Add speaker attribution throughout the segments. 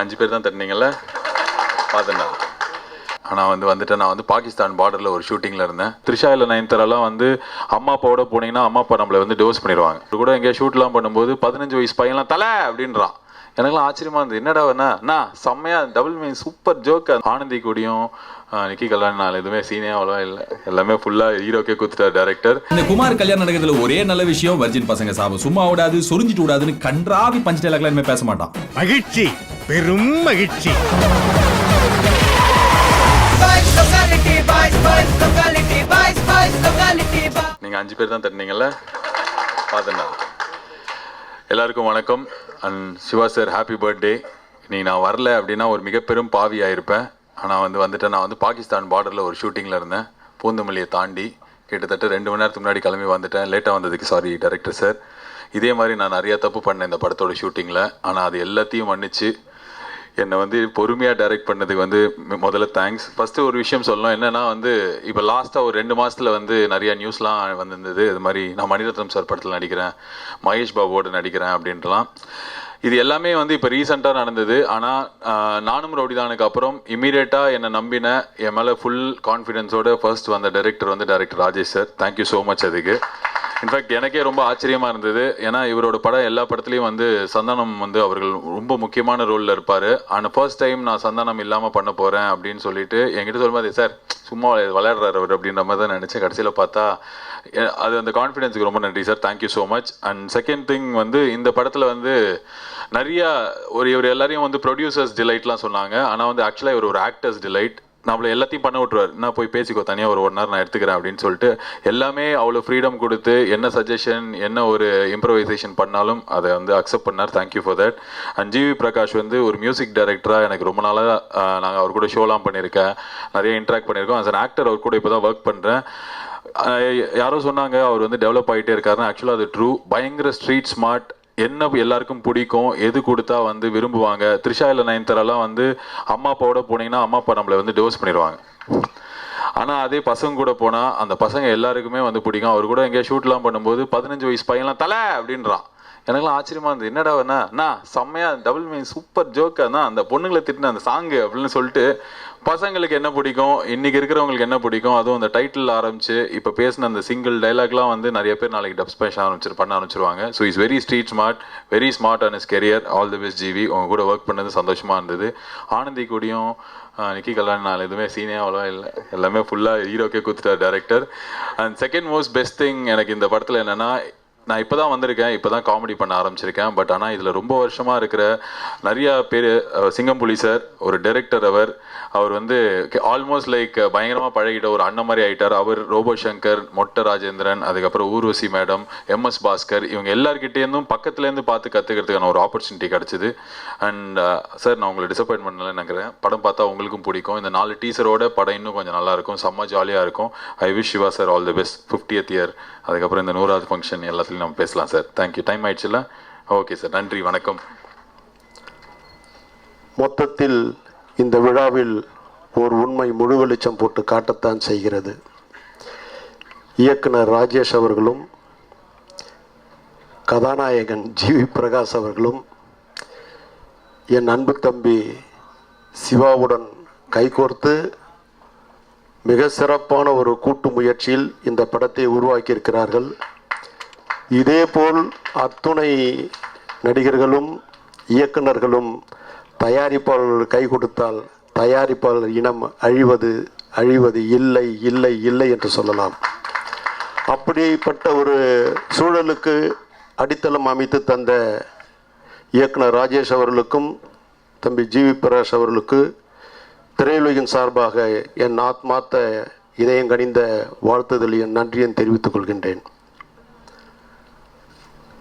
Speaker 1: நீங்கள் 5 பேர் தான் தட்டினீங்கல்ல, பார்த்தேன்டா. ஆனால் நான் பாகிஸ்தான் பார்டரில் ஒரு ஷூட்டிங்கில் இருந்தேன். த்ரிஷா இல்லை நயன்தாராலாம் அம்மா அப்பாவோட போனீங்கன்னா அம்மா அப்பா நம்மளை டிவோர்ஸ் பண்ணிடுவாங்க. இது கூட எங்கேயா ஷூட்லாம் பண்ணும்போது 15 வயசு பையன்லாம் தலை அப்படின்றான். எனக்குலாம் ஆச்சரியமாக இருந்தது, என்னடா வேணா செம்மையாக டபுள் மீன் சூப்பர் ஜோக்கு. ஆனந்தி கூடியும் நிக்கி கல்யாணம் நாள் எதுவுமே சீனே அவ்வளோவா இல்லை, எல்லாமே ஃபுல்லாக ஹீரோக்கே கொடுத்துட்டார் டேரக்டர்.
Speaker 2: இந்த குமார் கல்யாணம் நடக்கிறதுல ஒரே நல்ல விஷயம், வர்ஜின் பசங்க சாபம் சும்மா விடாது, சொரிஞ்சிட்டு விடாதுன்னு கன்றாவி பஞ்ச் டைலாக்லாம் இனிமே பேச மாட்டான்.
Speaker 3: மகிழ்ச்சி, பெரும் மகிழ்ச்சி.
Speaker 1: நீங்கள் 5 பேர் தான் தட்டினீங்கல்ல, பார்த்தேன்டா. எல்லாருக்கும் வணக்கம் and Siva sir happy birthday. நீ நான் வரல அப்படின்னா ஒரு மிகப்பெரும் பாவி ஆயிருப்பேன். ஆனால் நான் பாகிஸ்தான் பார்டரில் ஒரு ஷூட்டிங்கில் இருந்தேன். பூந்தமல்லியை தாண்டி கிட்டத்தட்ட 2 மணி நேரத்துக்கு முன்னாடி கிளம்பி வந்துட்டேன். லேட்டாக வந்ததுக்கு சாரி டைரக்டர் சார். இதே மாதிரி நான் நிறையா தப்பு பண்ணேன் இந்த படத்தோட ஷூட்டிங்கில். ஆனால் அது எல்லாத்தையும் மன்னிச்சு என்னை பொறுமையாக டைரக்ட் பண்ணதுக்கு முதல்ல தேங்க்ஸ். ஃபஸ்ட்டு ஒரு விஷயம் சொல்லணும், என்னென்னா இப்போ லாஸ்ட்டாக ஒரு 2 மாதத்தில் நிறையா நியூஸ்லாம் வந்திருந்தது. இது மாதிரி நான் மணிரத்னம் சார் படத்தில் நடிக்கிறேன், மகேஷ் பாபுவோடு நடிக்கிறேன் அப்படின்ட்டுலாம். இது எல்லாமே இப்போ ரீசெண்டாக நடந்தது. ஆனால் நானும் ரவுடிதானுக்கு அப்புறம் இமீடியட்டாக என்னை நம்பின, என் மேலே ஃபுல் கான்ஃபிடென்ஸோடு ஃபர்ஸ்ட் வந்த director director Rajesh sir. Thank you so much. அதுக்கு இன்ஃபேக்ட் எனக்கே ரொம்ப ஆச்சரியமாக இருந்தது. ஏன்னா இவரோட படம் எல்லா படத்துலையும் சந்தானம் அவர்கள் ரொம்ப முக்கியமான ரோலில் இருப்பார். ஆனால் ஃபர்ஸ்ட் டைம் நான் சந்தானம் இல்லாமல் பண்ண போகிறேன் அப்படின்னு சொல்லிட்டு என்கிட்ட சொல்லும்போது, சார் சும்மா விளையாடுறாரு அவர் அப்படின்ற மாதிரி தான் நினச்சேன். கடைசியில் பார்த்தா அது அந்த கான்ஃபிடென்ஸுக்கு ரொம்ப நன்றி sir, thank you so much. And second thing இந்த படத்தில் நிறையா இவர் எல்லாரையும் ப்ரொடியூசர்ஸ் டிலைட்லாம் சொன்னாங்க. ஆனால் ஆக்சுவலாக இவர் ஒரு ஆக்டர்ஸ் டிலைட். நம்மளை எல்லாத்தையும் பண்ண விட்டுருவார். நான் போய் பேசிக்கோ தனியாக ஒரு 1 hour நான் எடுத்துக்கிறேன் அப்படின்னு சொல்லிட்டு எல்லாமே அவ்வளோ ஃப்ரீடம் கொடுத்து என்ன சஜஷன் என்ன ஒரு இம்ப்ரவைசேஷன் பண்ணாலும் அதை அக்செப்ட் பண்ணார். Thank you for that. And GV Prakash ஒரு மியூசிக் டைரக்டராக எனக்கு ரொம்ப நாளாக நாங்கள் அவர் கூட ஷோலாம் பண்ணியிருக்கேன், நிறைய இன்ட்ராக்ட் பண்ணியிருக்கோம். ஆஸ் அன் ஆக்டர் அவர் கூட இப்போ தான் ஒர்க் பண்ணுறேன். யாரோ சொன்னாங்க அவர் டெவலப் ஆகிட்டே இருக்காருன்னு. ஆக்சுவலாக அது ட்ரூ. பயங்கர ஸ்ட்ரீட் ஸ்மார்ட். என்ன எல்லாருக்கும் பிடிக்கும், எது கொடுத்தா விரும்புவாங்க. த்ரிஷா இல்லை நயன்தாராலாம் அம்மா அப்பாவோட போனீங்கன்னா அம்மா அப்பா நம்மளை டிவோர்ஸ் பண்ணிடுவாங்க. ஆனால் அதே பசங்க கூட போனால் அந்த பசங்க எல்லாருக்குமே பிடிக்கும். அவர் கூட எங்கேயா ஷூட்லாம் பண்ணும்போது 15 வயசு பையன்லாம் தலை அப்படின்றான். எனக்குலாம் ஆச்சரியமாக இருந்தது, என்னடா வேணா செம்மையாக டபுள் மீன் சூப்பர் ஜோக்கு. அந்த பொண்ணுங்களை திட்டின அந்த சாங்கு அப்படின்னு சொல்லிட்டு பசங்களுக்கு என்ன பிடிக்கும், இன்றைக்கி இருக்கிறவங்களுக்கு என்ன பிடிக்கும், அதுவும் அந்த டைட்டில் ஆரம்பிச்சு இப்போ பேசின அந்த சிங்கிள் டைலாக்லாம் நிறைய பேர் நாளைக்கு டப் ஸ்பேஷ் பண்ண ஆரம்பிச்சிருவாங்க. So is very street smart, very smart on his career. All the best GV. உங்க கூட ஒர்க் பண்ணது சந்தோஷமாக இருந்தது. ஆனந்தி கூடியும் நிக்கி கல்யாணம் நாள் எதுவுமே சீனே அவ்வளோவா இல்லை, எல்லாமே ஃபுல்லாக ஹீரோக்கே கொடுத்துட்டார் director. And second most best thing எனக்கு இந்த படத்தில் என்னென்னா, நான் இப்போ தான் வந்திருக்கேன், இப்போ தான் காமெடி பண்ண ஆரம்பிச்சிருக்கேன். பட் ஆனால் இதில் ரொம்ப வருஷமாக இருக்கிற நிறையா பேர், சிங்கம்புலி சார் ஒரு டைரக்டர், அவர் ஆல்மோஸ்ட் லைக் பயங்கரமாக பழகிட்ட ஒரு அண்ணன் மாதிரி ஆகிட்டார். அவர் ரோபோ சங்கர், மொட்டை ராஜேந்திரன், அதுக்கப்புறம் ஊர்வசி மேடம், MS பாஸ்கர், இவங்க எல்லார்கிட்டேருந்தும் பக்கத்துலேருந்து பார்த்து கற்றுக்கிறதுக்கான ஒரு ஆப்பர்ச்சுனிட்டி கிடச்சிது. அண்ட் சார் நான் உங்களை டிசப்பாயின்ட் பண்ணலன்னு நினைக்கிறேன். படம் பார்த்தா உங்களுக்கும் பிடிக்கும். இந்த 4 டீசரோட படம் இன்னும் கொஞ்சம் நல்லாயிருக்கும், செம்ம ஜாலியாக இருக்கும். I wish Siva sir all the best. 50th year, அதுக்கப்புறம் இந்த 100வது ஃபங்க்ஷன் எல்லாத்துலையும் நம்ம பேசலாம் சார். தேங்க்யூ. டைம் ஆயிடுச்சுல்ல? ஓகே சார், நன்றி, வணக்கம்.
Speaker 4: மொத்தத்தில் இந்த விழாவில் ஒரு உண்மை முழு வெளிச்சம் போட்டு காட்டத்தான் செய்கிறது. இயக்குனர் ராஜேஷ் அவர்களும் கதாநாயகன் ஜிவி பிரகாஷ் அவர்களும் என் அன்பு தம்பி சிவாவுடன் கைகோர்த்து மிக சிறப்பான ஒரு கூட்டு முயற்சியில் இந்த படத்தை உருவாக்கியிருக்கிறார்கள். இதேபோல் அத்துணை நடிகர்களும் இயக்குநர்களும் தயாரிப்பாளர்கள் கை கொடுத்தால் தயாரிப்பாளர் இனம் அழிவது இல்லை இல்லை இல்லை என்று சொல்லலாம். அப்படிப்பட்ட ஒரு சூழலுக்கு அடித்தளம் அமைத்து தந்த இயக்குனர் ராஜேஷ் அவர்களுக்கும் தம்பி ஜிவி பிரகாஷ் அவர்களுக்கு திரையுலகின் சார்பாக என் ஆத்மார்த்த இதயம் கனிந்த வாழ்த்துதல் என் நன்றியை தெரிவித்துக் கொள்கின்றேன்.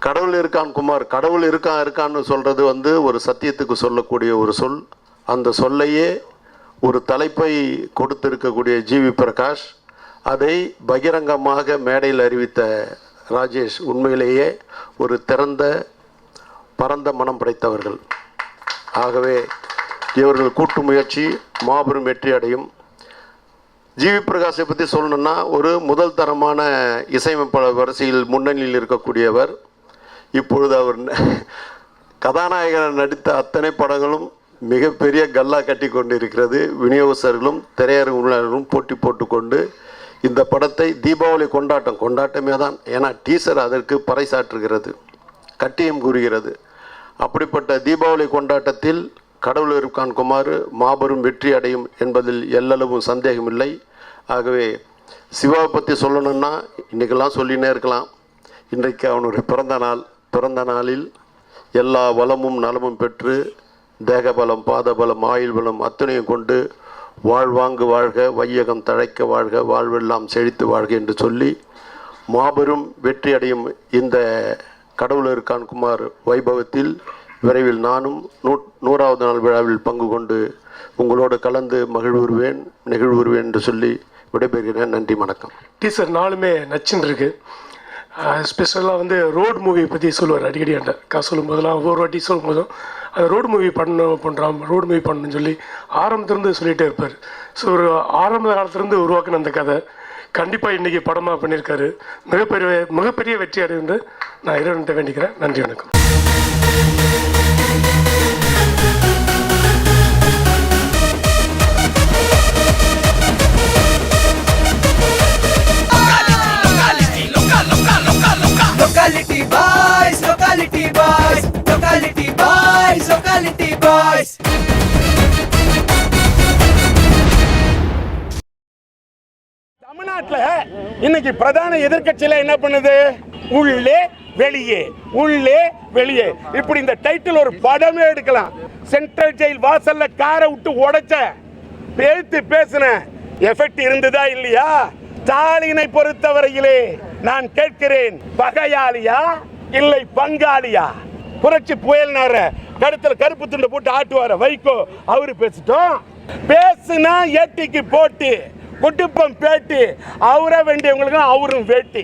Speaker 4: கடவுள் இருக்கான் குமார், கடவுள் இருக்கான்னு சொல்கிறது ஒரு சத்தியத்துக்கு சொல்லக்கூடிய ஒரு சொல். அந்த சொல்லையே ஒரு தலைப்பை கொடுத்திருக்கக்கூடிய ஜிவி பிரகாஷ் அதை பகிரங்கமாக மேடையில் அறிவித்த ராஜேஷ் உண்மையிலேயே ஒரு திறந்த பரந்த மனம் படைத்தவர்கள். ஆகவே இவர்கள் கூட்டு முயற்சி மாபெரும் வெற்றி அடையும். ஜிவி பிரகாஷை பற்றி சொல்லணுன்னா ஒரு முதல் தரமான இசையமைப்பாளர் வரிசையில் முன்னணியில் இருக்கக்கூடியவர். இப்பொழுது அவர் கதாநாயகர் நடித்த அத்தனை படங்களும் மிகப்பெரிய கல்லா கட்டி கொண்டு இருக்கிறது. விநியோகஸ்தர்களும் திரையரங்குகளும் போட்டி போட்டுக்கொண்டு இந்த படத்தை தீபாவளி கொண்டாட்டமே தான். ஏன்னா டீசர் அதற்கு பறைசாற்றுகிறது, கட்டியம் கூறுகிறது. அப்படிப்பட்ட தீபாவளி கொண்டாட்டத்தில் கடவுள் இருக்கான் குமார் மாபெரும் வெற்றி அடையும் என்பதில் எல்லளவும் சந்தேகமில்லை. ஆகவே சிவாவை பற்றி சொல்லணும்னா இன்றைக்கெல்லாம் சொல்லினே இருக்கலாம். இன்றைக்கு அவனுடைய பிறந்த நாளில் எல்லா வளமும் நலமும் பெற்று தேகபலம், பாதபலம், ஆயுள் பலம் அத்தனையும் கொண்டு வாழ்வாங்கு வாழ்க, வையகம் தழைக்க வாழ்க, வாழ்வெல்லாம் செழித்து வாழ்க என்று சொல்லி மாபெரும் வெற்றி அடையும் இந்த கடவுள் இருக்கான் குமார் வைபவத்தில் விரைவில் நானும் 100வது நாள் விழாவில் பங்கு கொண்டு உங்களோடு கலந்து நெகிழ்வுறுவேன் என்று சொல்லி விடைபெறுகிறேன். நன்றி, வணக்கம்.
Speaker 5: டீசர் நாலுமே நச்சுன்னு இருக்கு. ஸ்பெஷலாக வந்து ரோடு மூவி பற்றி சொல்லுவார் அடிக்கடி. என்கிட்ட சொல்லும் போதெல்லாம் ஒவ்வொரு வாட்டி சொல்லும் போதும் அந்த ரோடு மூவி ரோடு மூவி பண்ணணும்னு சொல்லி ஆரம்பத்திலேருந்து சொல்லிகிட்டே இருப்பார். ஸோ ஒரு ஆரம்ப காலத்துலேருந்து உருவாக்கின அந்த கதை கண்டிப்பாக இன்றைக்கி படமாக பண்ணியிருக்காரு. மிகப்பெரிய வெற்றி அடைந்து நான் இறைவன்கிட்ட வேண்டிக்கிறேன். நன்றி, வணக்கம்.
Speaker 6: Locality boys, locality boys, locality boys, locality boys.
Speaker 3: தமிழ்நாட்டுல இன்னைக்கு பிரதான எதிர்க்கட்சியில என்ன பண்ணுது? உள்ளே வெளியே, உள்ளே வெளியே. இப்படி இந்த டைட்டில் ஒரு படமே எடுக்கலாம். சென்ட்ரல் ஜெயில் வாசல்ல காரை விட்டு உடைச்ச பேசின எஃபெக்ட் இருந்ததா இல்லையா? ஸ்டாலினை பொறுத்தவரையிலே நான் கேட்கிறேன், பகையாளியா இல்லை பங்காளியா? புரட்சி புயல்னார கருத்துல கருப்பு துண்டை போட்டு ஆட்டுவார வைகோ, அவரு பேசிட்டோம். பேசுனா ஏட்டிக்கு போட்டி, குட்டுப்பம் பேட்டி, அவரை வேண்டியவங்களுக்கு அவரும் வேட்டி.